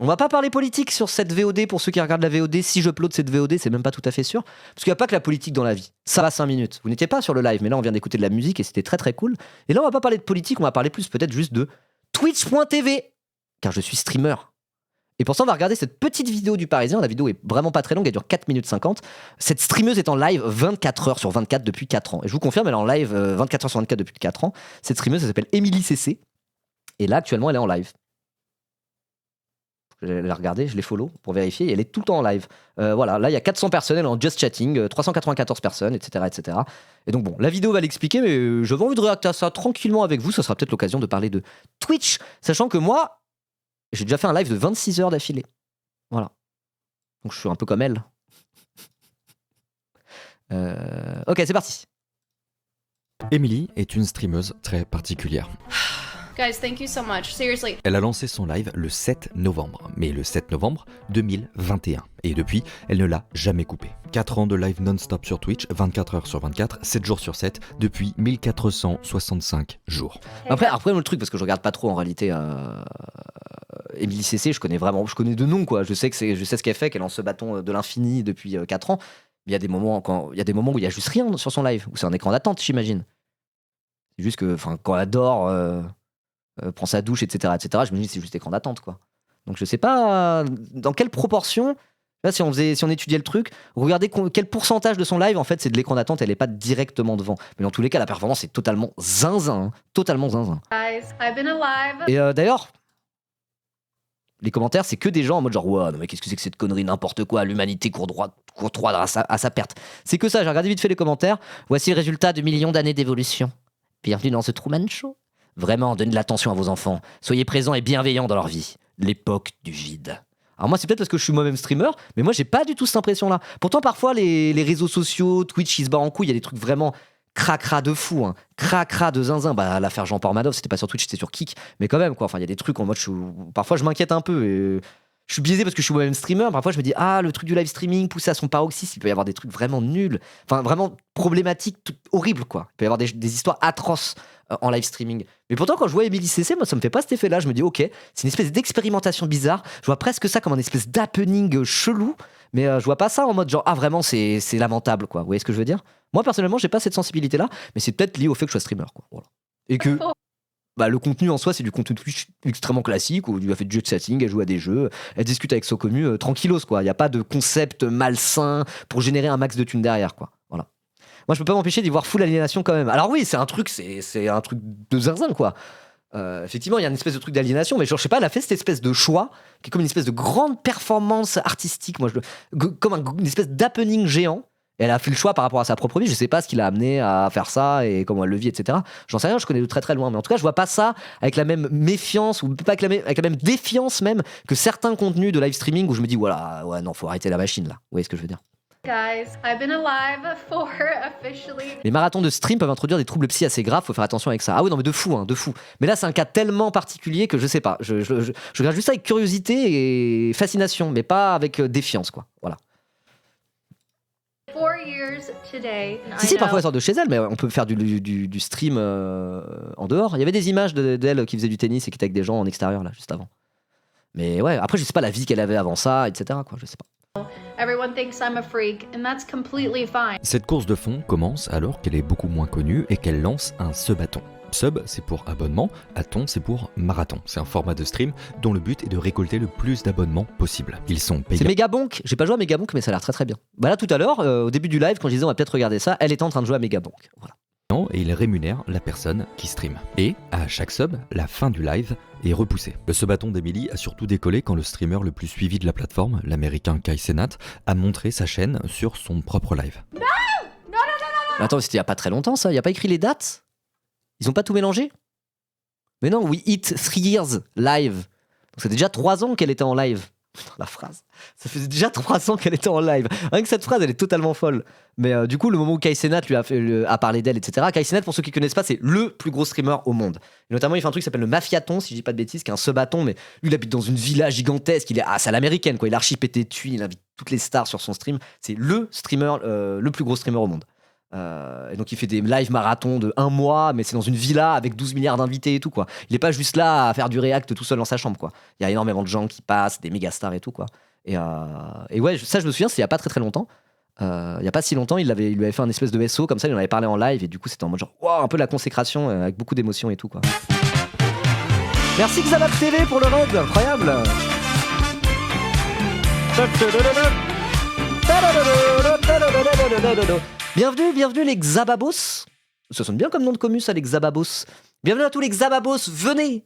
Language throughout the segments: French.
On va pas parler politique sur cette VOD pour ceux qui regardent la VOD. Si je upload cette VOD, c'est même pas tout à fait sûr. Parce qu'il n'y a pas que la politique dans la vie. Ça va 5 minutes. Vous n'étiez pas sur le live, mais là on vient d'écouter de la musique et c'était très très cool. Et là on va pas parler de politique, on va parler plus peut-être juste de Twitch.tv. Car je suis streamer. Et pour ça, on va regarder cette petite vidéo du Parisien. La vidéo est vraiment pas très longue, elle dure 4 minutes 50. Cette streameuse est en live 24 heures sur 24 depuis 4 ans. Et je vous confirme, elle est en live 24 heures sur 24 depuis 4 ans. Cette streameuse, elle s'appelle Émilie CC. Et là, actuellement, elle est en live. Je l'ai regardé, je l'ai follow pour vérifier. Et elle est tout le temps en live. Voilà, là, il y a 400 personnes, elle est en just chatting, 394 personnes, etc., etc. Et donc, bon, la vidéo va l'expliquer, mais j'avais envie de réacter à ça tranquillement avec vous. Ça sera peut-être l'occasion de parler de Twitch. Sachant que moi, j'ai déjà fait un live de 26 heures d'affilée. Voilà. Donc je suis un peu comme elle. Ok, c'est parti. Emily est une streameuse très particulière. Guys, thank you so much. Seriously. Elle a lancé son live le 7 novembre, mais le 7 novembre 2021. Et depuis, elle ne l'a jamais coupé. 4 ans de live non-stop sur Twitch, 24 heures sur 24, 7 jours sur 7, depuis 1465 jours. Après le truc, parce que je regarde pas trop en réalité Émilie CC, je connais de nom quoi. Je sais ce qu'elle fait, qu'elle lance ce bâton de l'infini depuis 4 ans. Mais il y a des moments où il y a juste rien sur son live, où c'est un écran d'attente, j'imagine. C'est juste que quand elle dort, prend sa douche, etc., je me dis c'est juste écran d'attente quoi. Donc je sais pas dans quelle proportion. Là, si on étudiait le truc, regardez quel pourcentage de son live en fait c'est de l'écran d'attente, elle est pas directement devant. Mais dans tous les cas, la performance est totalement zinzin, hein. Totalement zinzin. Guys, I've been alive. Et d'ailleurs, les commentaires, c'est que des gens en mode genre ouais, non mais qu'est-ce que c'est que cette connerie, n'importe quoi, l'humanité court droit à sa perte. C'est que ça, j'ai regardé vite fait les commentaires. Voici le résultat de millions d'années d'évolution. Bienvenue dans ce Truman Show. Vraiment, donnez de l'attention à vos enfants. Soyez présents et bienveillants dans leur vie. L'époque du vide. Alors moi, c'est peut-être parce que je suis moi-même streamer, mais moi, j'ai pas du tout cette impression-là. Pourtant, parfois, les réseaux sociaux, Twitch, ils se barrent en couille, il y a des trucs vraiment cracra de fou, hein. Cracra de zinzin. Bah, l'affaire Jean Pormadov, c'était pas sur Twitch, c'était sur Kik. Mais quand même, quoi. Enfin, il y a des trucs en mode, parfois, je m'inquiète un peu. Et je suis biaisé parce que je suis moi-même streamer. Parfois, je me dis, le truc du live streaming poussé à son paroxysme, il peut y avoir des trucs vraiment nuls. Enfin, vraiment problématiques, horribles, quoi. Il peut y avoir des histoires atroces en live streaming. Mais pourtant, quand je vois Émilie CC, moi, ça me fait pas cet effet-là. Je me dis, ok, c'est une espèce d'expérimentation bizarre. Je vois presque ça comme une espèce d'happening chelou. Mais je vois pas ça en mode genre, vraiment, c'est lamentable, quoi. Vous voyez ce que je veux dire? Moi, personnellement, j'ai pas cette sensibilité-là. Mais c'est peut-être lié au fait que je sois streamer, quoi. Voilà. Et que le contenu en soi, c'est du contenu Twitch extrêmement classique où elle fait du jet setting, elle joue à des jeux, elle discute avec son commu tranquillos, quoi. Il n'y a pas de concept malsain pour générer un max de thunes derrière, quoi. Voilà. Moi, je peux pas m'empêcher d'y voir full aliénation quand même. Alors oui, c'est un truc de zinzin, quoi. Effectivement, il y a une espèce de truc d'aliénation, mais genre, je sais pas, elle a fait cette espèce de choix qui est comme une espèce de grande performance artistique, comme une espèce d'happening géant. Et elle a fait le choix par rapport à sa propre vie. Je sais pas ce qui l'a amené à faire ça et comment elle le vit, etc. J'en sais rien, je connais de très très loin. Mais en tout cas, je vois pas ça avec la même méfiance ou pas avec la même défiance même que certains contenus de live streaming où je me dis, voilà, ouais, non, faut arrêter la machine là. Vous voyez ce que je veux dire? Guys, I've been alive for officially. Les marathons de stream peuvent introduire des troubles psy assez graves, faut faire attention avec ça. Ah oui, non, mais de fou, hein, de fou. Mais là, c'est un cas tellement particulier que je sais pas. Je regarde juste ça avec curiosité et fascination, mais pas avec défiance, quoi. Voilà. 4 years today. Si, parfois elle sort de chez elle, mais on peut faire du stream en dehors. Il y avait des images d'elle qui faisait du tennis et qui était avec des gens en extérieur, là, juste avant. Mais ouais, après, je sais pas la vie qu'elle avait avant ça, etc., quoi, je sais pas. Everyone thinks I'm a freak, and that's completely fine. Cette course de fond commence alors qu'elle est beaucoup moins connue et qu'elle lance un subathon. Sub, c'est pour abonnement, athon, c'est pour marathon. C'est un format de stream dont le but est de récolter le plus d'abonnements possible. Ils sont payés. C'est Megabonk. J'ai pas joué à Megabonk, mais ça a l'air très très bien. Bah là, tout à l'heure, au début du live, quand je disais on va peut-être regarder ça, elle était en train de jouer à Megabonk. Voilà. Et ils rémunèrent la personne qui stream. Et à chaque sub, la fin du live est repoussée. Le subathon d'Emily a surtout décollé quand le streamer le plus suivi de la plateforme, l'américain Kai Cenat, a montré sa chaîne sur son propre live. Non. Mais attends, c'était il y a pas très longtemps ça. Il y a pas écrit les dates? Ils ont pas tout mélangé? Mais non, we hit 3 years live. Donc c'était déjà 3 ans qu'elle était en live. Putain, la phrase. Ça faisait déjà 3 ans qu'elle était en live. Rien que cette phrase, elle est totalement folle. Mais du coup, le moment où Kai Cenat lui a parlé d'elle, etc. Kai Cenat, pour ceux qui connaissent pas, c'est le plus gros streamer au monde. Et notamment, il fait un truc qui s'appelle le Mafiaton, si je dis pas de bêtises, qui est un subathon, mais lui, il habite dans une villa gigantesque. C'est à l'américaine, quoi. Il a archi pété de thunes, il invite toutes les stars sur son stream. C'est le streamer, le plus gros streamer au monde. Et donc il fait des live marathons de 1 mois, mais c'est dans une villa avec 12 milliards d'invités et tout, quoi. Il est pas juste là à faire du react tout seul dans sa chambre, quoi. Il y a énormément de gens qui passent, des méga stars et tout, quoi. Et ouais, ça je me souviens, c'est il y a pas très très longtemps. Il y a pas si longtemps, il lui avait fait un espèce de SO comme ça, il en avait parlé en live et du coup c'était en mode genre wow, un peu la consécration avec beaucoup d'émotions et tout, quoi. Merci Xabab TV pour le raid, incroyable. Bienvenue les Xababos. Ça sonne bien comme nom de commu, ça, les Xababos. Bienvenue à tous les Xababos. Venez,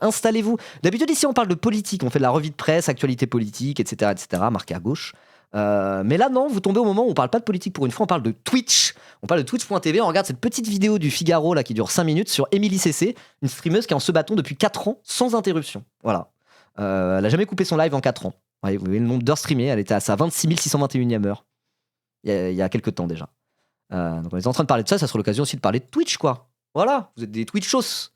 installez-vous. D'habitude, ici, on parle de politique. On fait de la revue de presse, actualité politique, etc., marqué à gauche. Mais là, non, vous tombez au moment où on parle pas de politique pour une fois, on parle de Twitch. On parle de Twitch.tv. On regarde cette petite vidéo du Figaro là, qui dure 5 minutes sur Émilie CC, une streameuse qui est en se battant depuis 4 ans sans interruption. Voilà. Elle a jamais coupé son live en 4 ans. Ouais, vous voyez le nombre d'heures streamées, elle était à sa 26 621e heure. Il y a quelques temps déjà. Donc on est en train de parler de ça, ça sera l'occasion aussi de parler de Twitch, quoi. Voilà, vous êtes des Twitchos.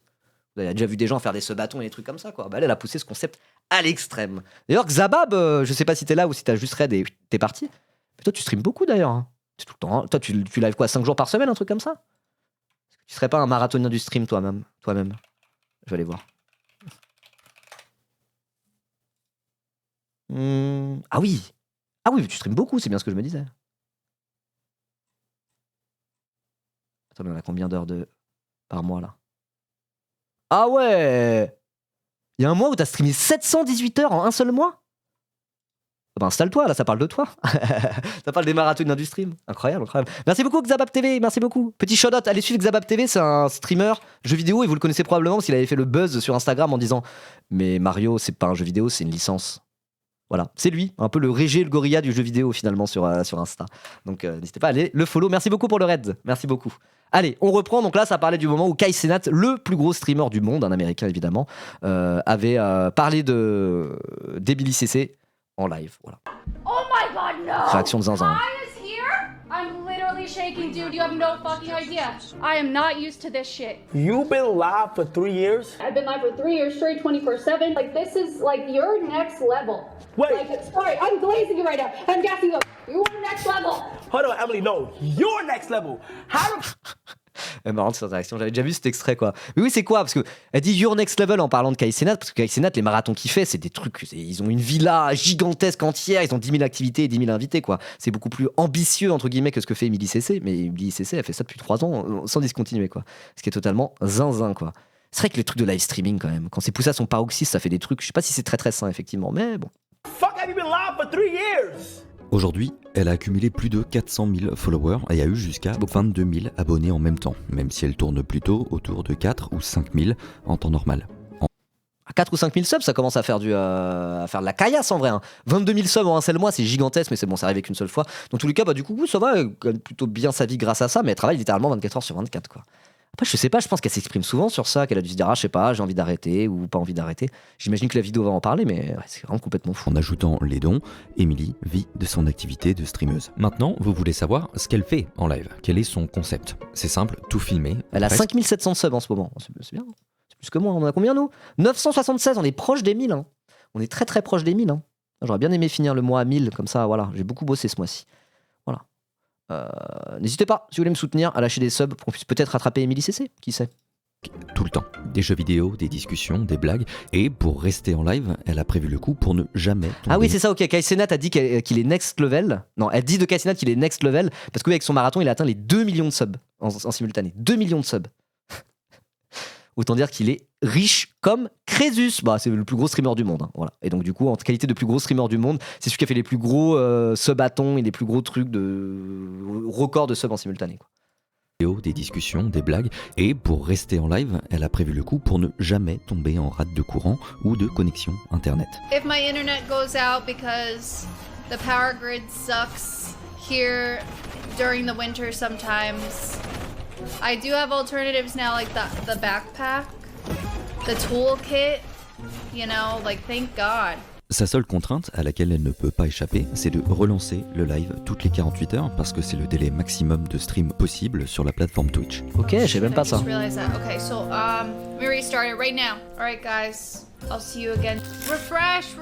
Vous avez déjà vu des gens faire des sub-bâtons et des trucs comme ça, quoi. Bah, elle a poussé ce concept à l'extrême. D'ailleurs, Xabab, je sais pas si t'es là ou si t'as juste raid et t'es parti. Mais toi, tu streams beaucoup d'ailleurs. Hein. Tout le temps. Hein. Toi, tu live quoi, 5 jours par semaine, un truc comme ça? Est-ce que tu serais pas un marathonien du stream toi-même? Je vais aller voir. Ah oui, tu streams beaucoup, c'est bien ce que je me disais. Attends, mais on a combien d'heures par mois là? Ah ouais! Il y a un mois où t'as streamé 718 heures en un seul mois? Ah bah installe-toi, là, ça parle de toi. Ça parle des marathoniens du stream. Incroyable. Merci beaucoup, Xabab TV, merci beaucoup. Petit shout-out, allez suivre Xabab TV, c'est un streamer jeu vidéo et vous le connaissez probablement parce qu'il avait fait le buzz sur Instagram en disant mais Mario, c'est pas un jeu vidéo, c'est une licence. Voilà, c'est lui, un peu le Régé, le gorilla du jeu vidéo finalement sur Insta. Donc n'hésitez pas à aller le follow. Merci beaucoup pour le raid, merci beaucoup. Allez, on reprend. Donc là, ça parlait du moment où Kai Cenat, le plus gros streamer du monde, un américain évidemment, avait parlé d'Emily CC en live. Voilà. Oh my god, no! Réaction de Zinzin. Kai is here? I'm literally shaking, dude. You have no fucking idea. I am not used to this shit. You've been live for 3 years? I've been live for 3 years straight, 24/7. Like, this is like your next level. Wait. Like, sorry, I'm glazing you right now. I'm gassing you up. You're next level. Hold on, Emily, no. You're next level. How the Marrante cette réaction, j'avais déjà vu cet extrait quoi. Mais oui, c'est quoi? Parce que elle dit Your Next Level en parlant de Kai Cenat, parce que Kai Cenat, les marathons qu'il fait, c'est des trucs, ils ont une villa gigantesque entière, ils ont 10 000 activités et 10 000 invités quoi. C'est beaucoup plus ambitieux entre guillemets que ce que fait Emily CC, mais Emily CC elle fait ça depuis 3 ans sans discontinuer quoi. Ce qui est totalement zinzin quoi. C'est vrai que les trucs de live streaming quand même, quand c'est poussé à son paroxysme, ça fait des trucs, je sais pas si c'est très très sain effectivement, mais bon. fuck have you been live for 3 years? Aujourd'hui, elle a accumulé plus de 400 000 followers et a eu jusqu'à 22 000 abonnés en même temps, même si elle tourne plutôt autour de 4 ou 5 000 en temps normal. À 4 ou 5 000 subs, ça commence à faire de la caillasse en vrai. Hein. 22 000 subs en un seul mois, c'est gigantesque, mais c'est bon, ça arrive qu'une seule fois. Dans tous les cas, bah, du coup, ça va, elle gagne plutôt bien sa vie grâce à ça, mais elle travaille littéralement 24 heures sur 24. Quoi. Après, je sais pas, je pense qu'elle s'exprime souvent sur ça, qu'elle a dû se dire, ah, je sais pas, j'ai envie d'arrêter ou pas envie d'arrêter. J'imagine que la vidéo va en parler, mais ouais, c'est vraiment complètement fou. En ajoutant les dons, Emily vit de son activité de streameuse. Maintenant, vous voulez savoir ce qu'elle fait en live, quel est son concept. C'est simple, tout filmer. Elle a presque. 5700 subs en ce moment, c'est bien. C'est plus que moi, on en a combien nous? 976, on est proche des 1000. Hein. On est très très proche des 1000. Hein. J'aurais bien aimé finir le mois à 1000, comme ça, voilà, j'ai beaucoup bossé ce mois-ci. Voilà. N'hésitez pas, si vous voulez me soutenir, à lâcher des subs pour qu'on puisse peut-être rattraper Emily CC, qui sait. Tout le temps. Des jeux vidéo, des discussions, des blagues. Et pour rester en live, elle a prévu le coup pour ne jamais tomber. Ah oui, c'est ça, ok. Kai Cenat a dit qu'il est next level. Non, elle dit de Kai Cenat qu'il est next level parce qu'avec son marathon, il a atteint les 2 millions de subs en simultané. 2 millions de subs. Autant dire qu'il est riche comme Crésus. Bah, c'est le plus gros streamer du monde. Hein, voilà. Et donc, du coup, en qualité de plus gros streamer du monde, c'est celui qui a fait les plus gros sub-bâtons et les plus gros trucs de records de subs en simultané. Quoi. Des discussions, des blagues. Et pour rester en live, elle a prévu le coup pour ne jamais tomber en rate de courant ou de connexion internet. If my internet goes out because the power grid sucks here during the winter sometimes, I do have alternatives now, like the backpack, the toolkit, you know, like thank God. Sa seule contrainte à laquelle elle ne peut pas échapper, c'est de relancer le live toutes les 48 heures parce que c'est le délai maximum de stream possible sur la plateforme Twitch. Ok, je sais même pas I ça. just realized that. Okay, so let me restart it right now. All right, guys, I'll see you again. Refresh.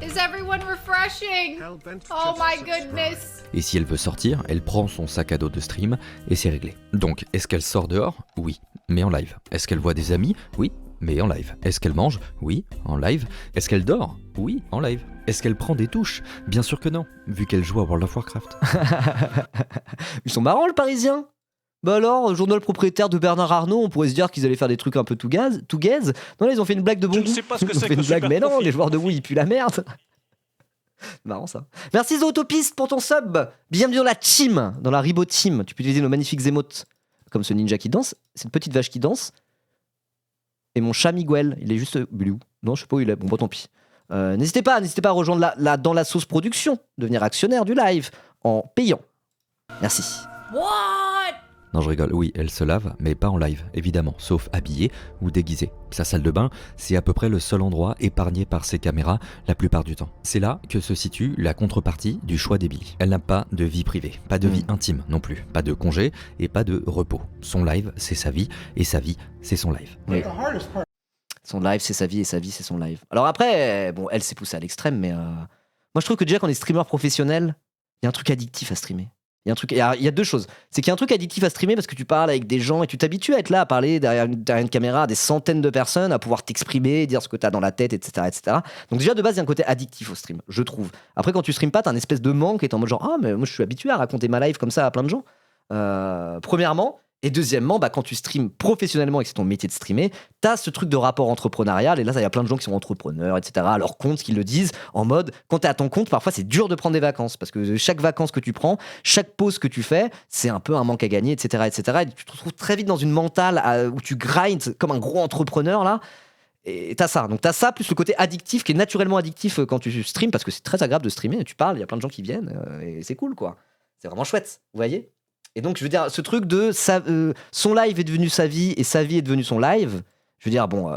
Is everyone refreshing? Oh my goodness. Et si elle veut sortir, elle prend son sac à dos de stream et c'est réglé. Donc, est-ce qu'elle sort dehors? Oui, mais en live. Est-ce qu'elle voit des amis? Oui, mais en live. Est-ce qu'elle mange? Oui, en live. Est-ce qu'elle dort? Oui, en live. Est-ce qu'elle prend des douches? Bien sûr que non, vu qu'elle joue à World of Warcraft. Ils sont marrants, le Parisien. Bah alors, journal propriétaire de Bernard Arnault, on pourrait se dire qu'ils allaient faire des trucs un peu tout gaze. Non, là, ils ont fait une blague de bon Je ne goût. sais pas ce que Ils ont c'est fait que une blague, Super mais non, Profil. les joueurs de Wii, ils puent la merde. Marrant ça. Merci Zootopiste pour ton sub. Bienvenue dans la team, dans la Ribo Team. Tu peux utiliser nos magnifiques émotes, comme ce ninja qui danse, cette petite vache qui danse. Et mon chat Miguel, il est juste. Il est où? Non, je sais pas où il est. Bon, tant pis. N'hésitez pas à rejoindre dans la sauce production, devenir actionnaire du live en payant. Merci. What? Non, je rigole, oui, elle se lave, mais pas en live, évidemment, sauf habillée ou déguisée. Sa salle de bain, c'est à peu près le seul endroit épargné par ses caméras la plupart du temps. C'est là que se situe la contrepartie du choix d'Emily. Elle n'a pas de vie privée, pas de vie intime non plus, pas de congé et pas de repos. Son live, c'est sa vie, et sa vie, c'est son live. Oui. Son live, c'est sa vie, et sa vie, c'est son live. Alors après, bon, elle s'est poussée à l'extrême, mais moi je trouve que déjà quand on est streamer professionnel, il y a un truc addictif à streamer. Il y a deux choses. C'est qu'il y a un truc addictif à streamer parce que tu parles avec des gens et tu t'habitues à être là, à parler derrière une caméra à des centaines de personnes, à pouvoir t'exprimer, dire ce que tu as dans la tête, etc., etc. Donc déjà de base, il y a un côté addictif au stream, je trouve. Après, quand tu streames pas, t'as un espèce de manque et t'es en mode genre, ah, mais moi je suis habitué à raconter ma life comme ça à plein de gens. Premièrement. Et deuxièmement, quand tu streams professionnellement et que c'est ton métier de streamer, t'as ce truc de rapport entrepreneurial. Et là, il y a plein de gens qui sont entrepreneurs, etc., à leur compte, qui le disent en mode, quand t'es à ton compte, parfois c'est dur de prendre des vacances. Parce que chaque vacances que tu prends, chaque pause que tu fais, c'est un peu un manque à gagner, etc., etc. Et tu te retrouves très vite dans une mentale où tu grindes comme un gros entrepreneur, là. Et t'as ça. Donc t'as ça, plus le côté addictif, qui est naturellement addictif quand tu streams, parce que c'est très agréable de streamer. Tu parles, il y a plein de gens qui viennent, et c'est cool, quoi. C'est vraiment chouette, vous voyez? Et donc, je veux dire, ce truc de son live est devenu sa vie et sa vie est devenue son live, je veux dire, bon,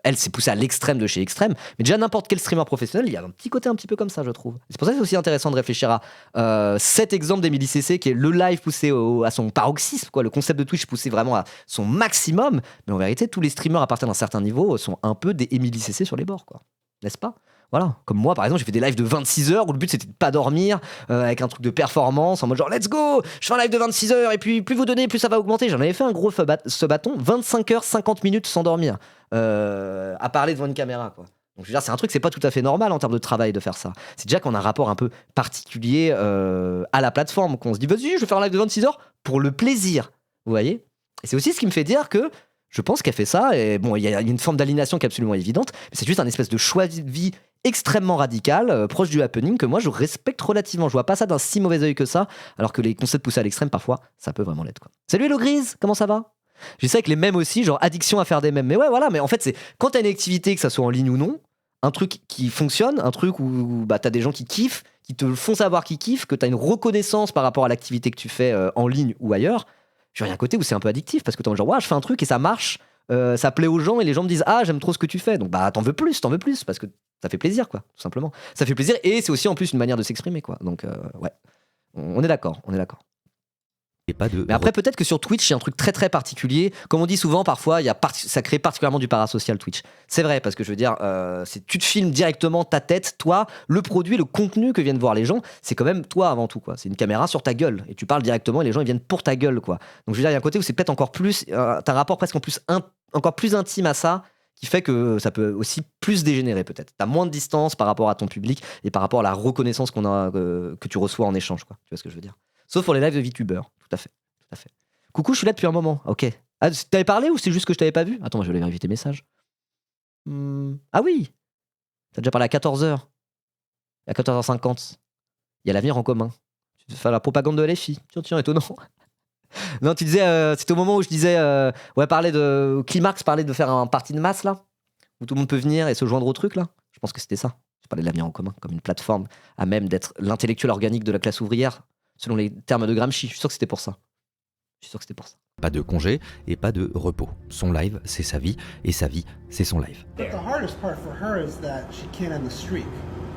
elle s'est poussée à l'extrême de chez extrême, mais déjà, n'importe quel streamer professionnel, il y a un petit côté un petit peu comme ça, je trouve. C'est pour ça que c'est aussi intéressant de réfléchir à cet exemple d'Emily CC, qui est le live poussé à son paroxysme, quoi, le concept de Twitch poussé vraiment à son maximum, mais en vérité, tous les streamers à partir d'un certain niveau sont un peu des Emily CC sur les bords, quoi. N'est-ce pas? Voilà, comme moi par exemple, j'ai fait des lives de 26 heures où le but c'était de pas dormir, avec un truc de performance en mode genre let's go, je fais un live de 26 heures et puis plus vous donnez, plus ça va augmenter. J'en avais fait un gros ce bâton, 25 heures, 50 minutes sans dormir, à parler devant une caméra, quoi. Donc je veux dire, c'est un truc, c'est pas tout à fait normal en termes de travail de faire ça. C'est déjà qu'on a un rapport un peu particulier à la plateforme, qu'on se dit vas-y, je vais faire un live de 26 heures pour le plaisir, vous voyez. Et c'est aussi ce qui me fait dire que je pense qu'elle fait ça, et bon, il y a une forme d'aliénation qui est absolument évidente, mais c'est juste un espèce de choix de vie extrêmement radical, proche du happening, que moi je respecte relativement. Je vois pas ça d'un si mauvais œil que ça, alors que les concepts poussés à l'extrême, parfois, ça peut vraiment l'être, quoi. Salut Hello Grise, comment ça va? J'essaie avec les mèmes aussi, genre addiction à faire des mèmes. Mais ouais, voilà, mais en fait, c'est quand t'as une activité, que ça soit en ligne ou non, un truc qui fonctionne, un truc où t'as des gens qui kiffent, qui te font savoir qu'ils kiffent, que t'as une reconnaissance par rapport à l'activité que tu fais en ligne ou ailleurs. Il y a un côté où c'est un peu addictif parce que t'es en genre, ouais, je fais un truc et ça marche, ça plaît aux gens et les gens me disent, ah, j'aime trop ce que tu fais. Donc, t'en veux plus parce que ça fait plaisir, quoi, tout simplement. Ça fait plaisir et c'est aussi en plus une manière de s'exprimer, quoi. Donc, ouais, on est d'accord, Et pas de Mais après, peut-être que sur Twitch, il y a un truc très très particulier. Comme on dit souvent, parfois, ça crée particulièrement du parasocial Twitch. C'est vrai, parce que je veux dire, tu te filmes directement ta tête, toi, le produit, le contenu que viennent voir les gens, c'est quand même toi avant tout, quoi. C'est une caméra sur ta gueule et tu parles directement et les gens ils viennent pour ta gueule, quoi. Donc je veux dire, il y a un côté où c'est peut-être encore plus, t'as un rapport presque encore plus intime à ça, qui fait que ça peut aussi plus dégénérer peut-être. T'as moins de distance par rapport à ton public et par rapport à la reconnaissance que tu reçois en échange, quoi. Tu vois ce que je veux dire? Sauf pour les lives de VTubers, tout à fait. Coucou, je suis là depuis un moment. Ok. Ah, t'avais parlé ou c'est juste que je t'avais pas vu? Attends, je vais aller vérifier tes messages. Ah oui. T'as déjà parlé à 14h. À 14h50. Il y a l'avenir en commun. Tu veux faire la propagande de LFI. Tiens, étonnant. Non, tu disais, c'était au moment où je disais, Climax parlait de faire un party de masse, là, où tout le monde peut venir et se joindre au truc, là. Je pense que c'était ça. Je parlais de l'avenir en commun, comme une plateforme à même d'être l'intellectuel organique de la classe ouvrière, selon les termes de Gramsci. Je suis sûr que c'était pour ça. Pas de congé et pas de repos. Son live, c'est sa vie, et sa vie, c'est son live. But the hardest part for her is that she can't end the streak.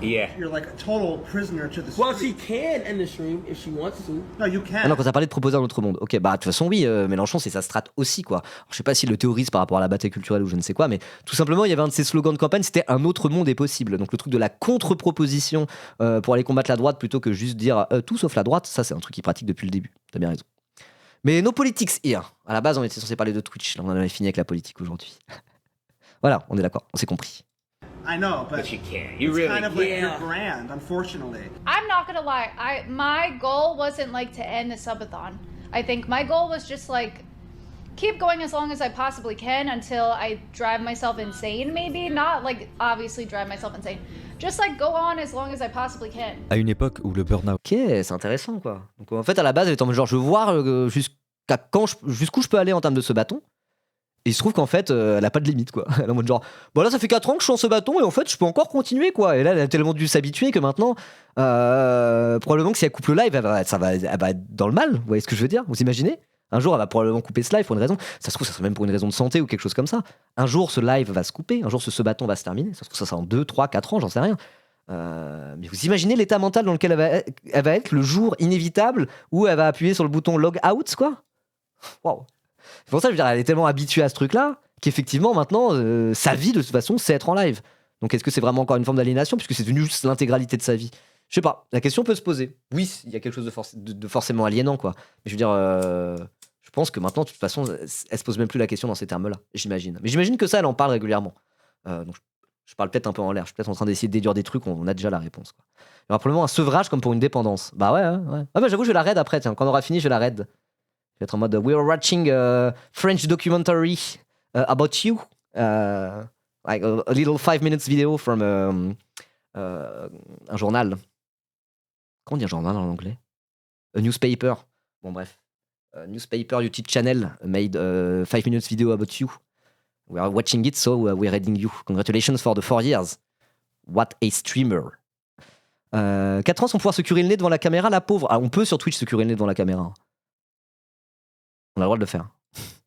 Yeah. You're like a total prisoner to the Well, she streak. can end the stream if she wants to. No, you Ah can. non, quand t'as parlé de proposer un autre monde. Ok, bah de toute façon, oui, Mélenchon, c'est sa strat aussi, quoi. Alors, je sais pas s'il le théorise par rapport à la bataille culturelle ou je ne sais quoi, mais tout simplement, il y avait un de ses slogans de campagne, c'était un autre monde est possible. Donc le truc de la contre-proposition pour aller combattre la droite plutôt que juste dire tout sauf la droite, ça c'est un truc qu'il pratique depuis le début. T'as bien raison. Mais no politics here. À la base, on était censé parler de Twitch. Là, on en avait fini avec la politique aujourd'hui. Voilà, on est d'accord, on s'est compris. I know, but But you can't. You it's really kind of like your can't. brand, unfortunately. I'm not gonna lie. My goal wasn't like to end the subathon. I think my goal was just like keep going as long as I possibly can until I drive myself insane. Maybe not like obviously drive myself insane. Just like go on as long as I possibly can. À une époque où le burn-out Ok, c'est intéressant, quoi. Donc en fait, à la base, elle était en mode genre, je veux voir jusqu'où je peux aller en termes de ce bâton. Et il se trouve qu'en fait, elle a pas de limite, quoi. Elle est en mode genre, bon là, ça fait 4 ans que je suis en ce bâton et en fait, je peux encore continuer, quoi. Et là, elle a tellement dû s'habituer que maintenant, probablement que si elle coupe le live, elle va être dans le mal. Vous voyez ce que je veux dire? Vous imaginez? Un jour, elle va probablement couper ce live pour une raison. Ça se trouve, ça serait même pour une raison de santé ou quelque chose comme ça. Un jour, ce live va se couper. Un jour, ce bâton va se terminer. Ça se trouve, ça sera en 2, 3, 4 ans, j'en sais rien. Mais vous imaginez l'état mental dans lequel elle va être le jour inévitable où elle va appuyer sur le bouton log out, quoi. Waouh. C'est pour ça que je veux dire, elle est tellement habituée à ce truc-là qu'effectivement, maintenant, sa vie, de toute façon, c'est être en live. Donc, est-ce que c'est vraiment encore une forme d'aliénation puisque c'est devenu juste l'intégralité de sa vie? Je sais pas. La question peut se poser. Oui, il y a quelque chose de forcément aliénant, quoi. Mais je veux dire, je pense que maintenant, de toute façon, elle se pose même plus la question dans ces termes-là, j'imagine. Mais j'imagine que ça, elle en parle régulièrement. Donc, je parle peut-être un peu en l'air. Je suis peut-être en train d'essayer de déduire des trucs, on a déjà la réponse, quoi. Il y aura probablement un sevrage comme pour une dépendance. Bah ouais. Ah bah j'avoue, je vais la raid après, tiens. Quand on aura fini, je vais la raid. Je vais être en mode We are watching a French documentary about you. Like a little 5 minutes video from un journal. Comment dire journal en anglais? A newspaper. Bon, bref. A newspaper YouTube channel made 5 minutes video about you. We are watching it, so we're reading you. Congratulations for the 4 years. What a streamer. 4 ans sans pouvoir se curer le nez devant la caméra, la pauvre. Ah, on peut sur Twitch se curer le nez devant la caméra. On a le droit de le faire.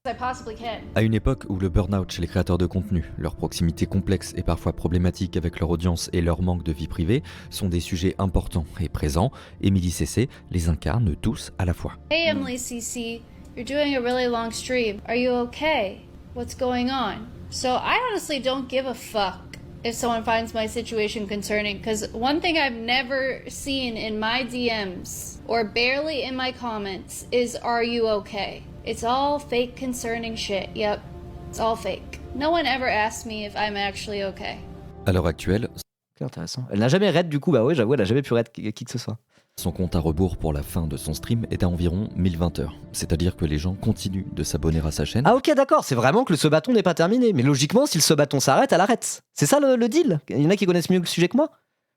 As I possibly can. À une époque où le burn-out chez les créateurs de contenu, leur proximité complexe et parfois problématique avec leur audience et leur manque de vie privée sont des sujets importants et présents, Emily CC les incarne tous à la fois. Hey Emily CC, you're doing a really long stream. Are you okay? What's going on? So I honestly don't give a fuck if someone finds my situation concerning, because one thing I've never seen in my DMs or barely in my comments is are you okay? It's all fake concerning shit. Yep, it's all fake. No one ever asked me if I'm actually okay. À l'heure actuelle, C'est intéressant. Elle n'a jamais raid du coup, bah ouais, j'avoue, elle a jamais pu raid qui que ce soit. son compte à rebours pour la fin de son stream est à environ 1020 heures. C'est-à-dire que les gens continuent de s'abonner à sa chaîne. Ah ok, d'accord, c'est vraiment que le ce-bâton n'est pas terminé. Mais logiquement, si le ce-bâton s'arrête, elle arrête. C'est ça le deal? Il y en a qui connaissent mieux le sujet que moi?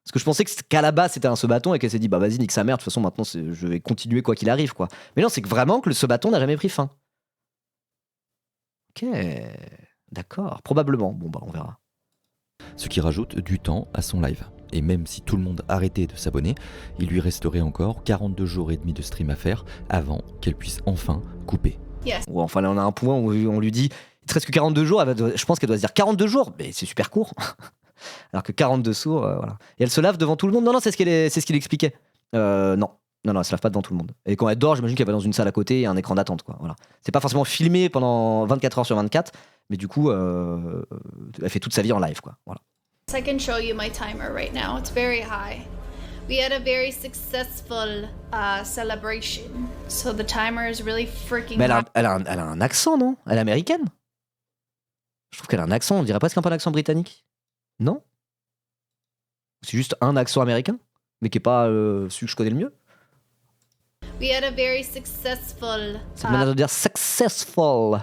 Parce que je pensais qu'à la base c'était un ce-bâton et qu'elle s'est dit bah vas-y nique sa mère, de toute façon maintenant je vais continuer quoi qu'il arrive, quoi. Mais non, c'est que vraiment que le ce-bâton n'a jamais pris fin. Ok, d'accord, probablement. Bon bah on verra. Ce qui rajoute du temps à son live. Et même si tout le monde arrêtait de s'abonner, il lui resterait encore 42 jours et demi de stream à faire avant qu'elle puisse enfin couper. Ou enfin là on a un point où on lui dit il te reste que 42 jours, je pense qu'elle doit se dire 42 jours, mais c'est super court. Alors que 42 jours, voilà. Et elle se lave devant tout le monde. Non, c'est ce qu'il expliquait. Non, elle se lave pas devant tout le monde. Et quand elle dort, j'imagine qu'elle va dans une salle à côté et un écran d'attente, quoi. Voilà. C'est pas forcément filmé pendant 24 heures sur 24, mais du coup, elle fait toute sa vie en live, quoi. Voilà. I can show you my timer right now. It's very high. We had a very successful celebration, so the timer is really freaking Mais high. elle a un accent, non? Elle est américaine? Je trouve qu'elle a un accent, on dirait presque un peu un accent britannique. Non? C'est juste un accent américain, mais qui est pas celui que je connais le mieux. We had a very successful Cette manière de dire successful.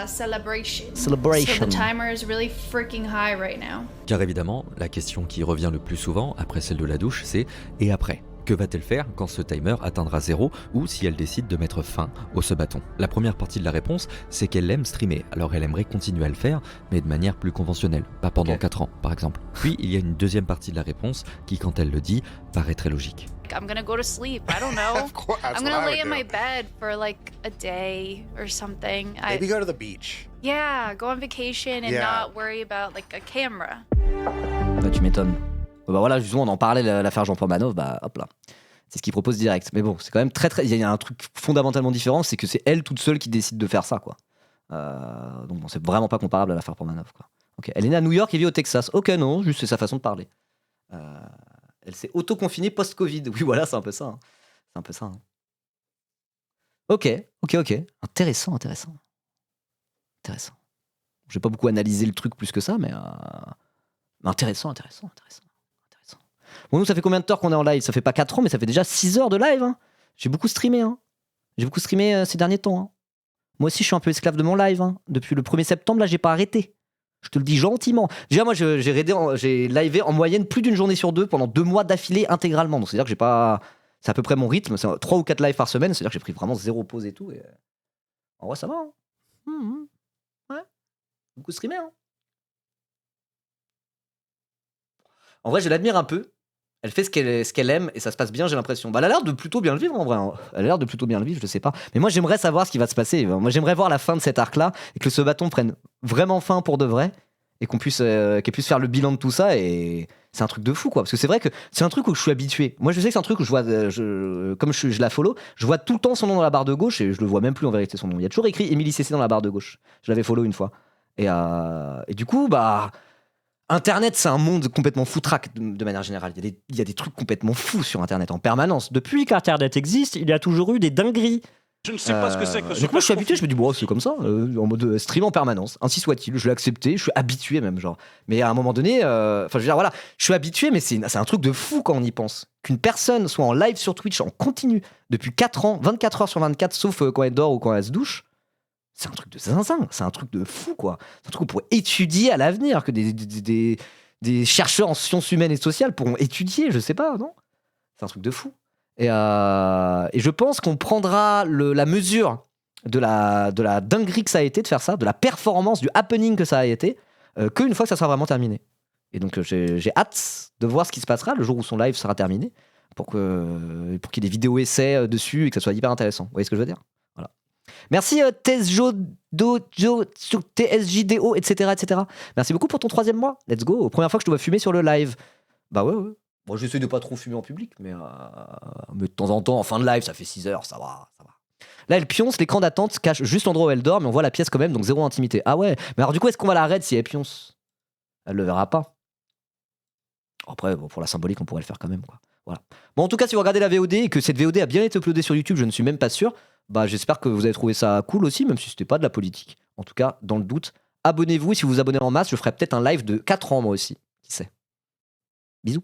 celebration. Celebration. So the timer is really freaking high right now. Car évidemment, la question qui revient le plus souvent, après celle de la douche, c'est « et après ?» Que va-t-elle faire quand ce timer atteindra 0 ou si elle décide de mettre fin au Subathon? La première partie de la réponse, c'est qu'elle aime streamer, alors elle aimerait continuer à le faire, mais de manière plus conventionnelle, pas pendant 4 ans par exemple. Puis il y a une deuxième partie de la réponse qui, quand elle le dit, paraît très logique. I'm gonna go to sleep. I don't know. Of course, that's I'm what gonna I lay would in do. my bed for like a day or something. Maybe go to the beach. Yeah, go on vacation and Yeah. not worry about like a camera. Bah, tu m'étonnes. Bah voilà, justement, on en parlait, l'affaire Jean-Paul Manov, bah hop là. C'est ce qu'il propose direct. Mais bon, c'est quand même très. Il y a un truc fondamentalement différent, c'est que c'est elle toute seule qui décide de faire ça, quoi. Donc bon, c'est vraiment pas comparable à l'affaire Portmanov, quoi. Ok. Elle est née à New York et vit au Texas. Ok, non, juste c'est sa façon de parler. Elle s'est auto-confinée post-Covid. Oui, voilà, c'est un peu ça. Hein. C'est un peu ça. Hein. Ok. Intéressant. Je vais pas beaucoup analyser le truc plus que ça, mais intéressant. Bon, nous, ça fait combien de temps qu'on est en live? Ça fait pas 4 ans, mais ça fait déjà 6 heures de live. Hein. J'ai beaucoup streamé. Hein. Ces derniers temps. Hein. Moi aussi, je suis un peu esclave de mon live. Hein. Depuis le 1er septembre, là, j'ai pas arrêté. Je te le dis gentiment. Déjà, moi, j'ai livé en moyenne plus d'une journée sur 2 pendant 2 mois d'affilée intégralement. Donc, c'est-à-dire que j'ai pas. C'est à peu près mon rythme. C'est 3 ou 4 lives par semaine. C'est-à-dire que j'ai pris vraiment 0 pause et tout. Et... En vrai, ça va. Hein. Ouais. Beaucoup streamé. Hein. En vrai, je l'admire un peu. Elle fait ce qu'elle aime et ça se passe bien, j'ai l'impression. Bah, elle a l'air de plutôt bien le vivre en vrai. Hein. Elle a l'air de plutôt bien le vivre, je sais pas. Mais moi, j'aimerais savoir ce qui va se passer. Moi, j'aimerais voir la fin de cet arc-là et que ce bâton prenne vraiment fin pour de vrai et qu'elle puisse faire le bilan de tout ça. Et c'est un truc de fou, quoi. Parce que c'est vrai que c'est un truc où je suis habitué. Moi, je sais que c'est un truc où je vois, comme je la follow, je vois tout le temps son nom dans la barre de gauche et je le vois même plus en vérité son nom. Il y a toujours écrit Émilie CC dans la barre de gauche. Je l'avais follow une fois. Et du coup, bah. Internet, c'est un monde complètement foutraque de manière générale. Il y a des trucs complètement fous sur Internet en permanence. Depuis qu'Internet existe, il y a toujours eu des dingueries. Je ne sais pas ce que c'est que ce donc moi, je suis habitué, je me dis, bon, c'est comme ça, en mode stream en permanence. Ainsi soit-il, je l'ai accepté, je suis habitué même, genre. Mais à un moment donné, je veux dire, voilà, je suis habitué, mais c'est un truc de fou quand on y pense. Qu'une personne soit en live sur Twitch en continu depuis 4 ans, 24 heures sur 24, sauf quand elle dort ou quand elle se douche. C'est un truc de zinzin, c'est un truc de fou, quoi. C'est un truc qu'on pourrait étudier à l'avenir, que des chercheurs en sciences humaines et sociales pourront étudier, je sais pas, non? C'est un truc de fou. Et je pense qu'on prendra la mesure de la dinguerie que ça a été de faire ça, de la performance, du happening que ça a été, qu'une fois que ça sera vraiment terminé. Et donc j'ai hâte de voir ce qui se passera le jour où son live sera terminé, pour qu'il y ait des vidéos essais dessus et que ça soit hyper intéressant. Vous voyez ce que je veux dire? Voilà. Merci TSJDO, etc. Merci beaucoup pour ton 3e mois. Let's go. Première fois que je te vois fumer sur le live. Bah ouais. Moi, j'essaie de pas trop fumer en public, mais de temps en temps, en fin de live, ça fait 6 heures, ça va. Là, elle pionce, l'écran d'attente cache juste l'endroit où elle dort, mais on voit la pièce quand même, donc 0 intimité. Ah ouais. Mais alors du coup, est-ce qu'on va la raid si elle pionce? Elle le verra pas. Après, bon, pour la symbolique, on pourrait le faire quand même, quoi. Voilà. Bon, en tout cas, si vous regardez la VOD et que cette VOD a bien été uploadée sur YouTube, je ne suis même pas sûr. Bah, j'espère que vous avez trouvé ça cool aussi, même si c'était pas de la politique. En tout cas, dans le doute, abonnez-vous. Et si vous vous abonnez en masse, je ferai peut-être un live de 4 ans, moi aussi. Qui sait? Bisous.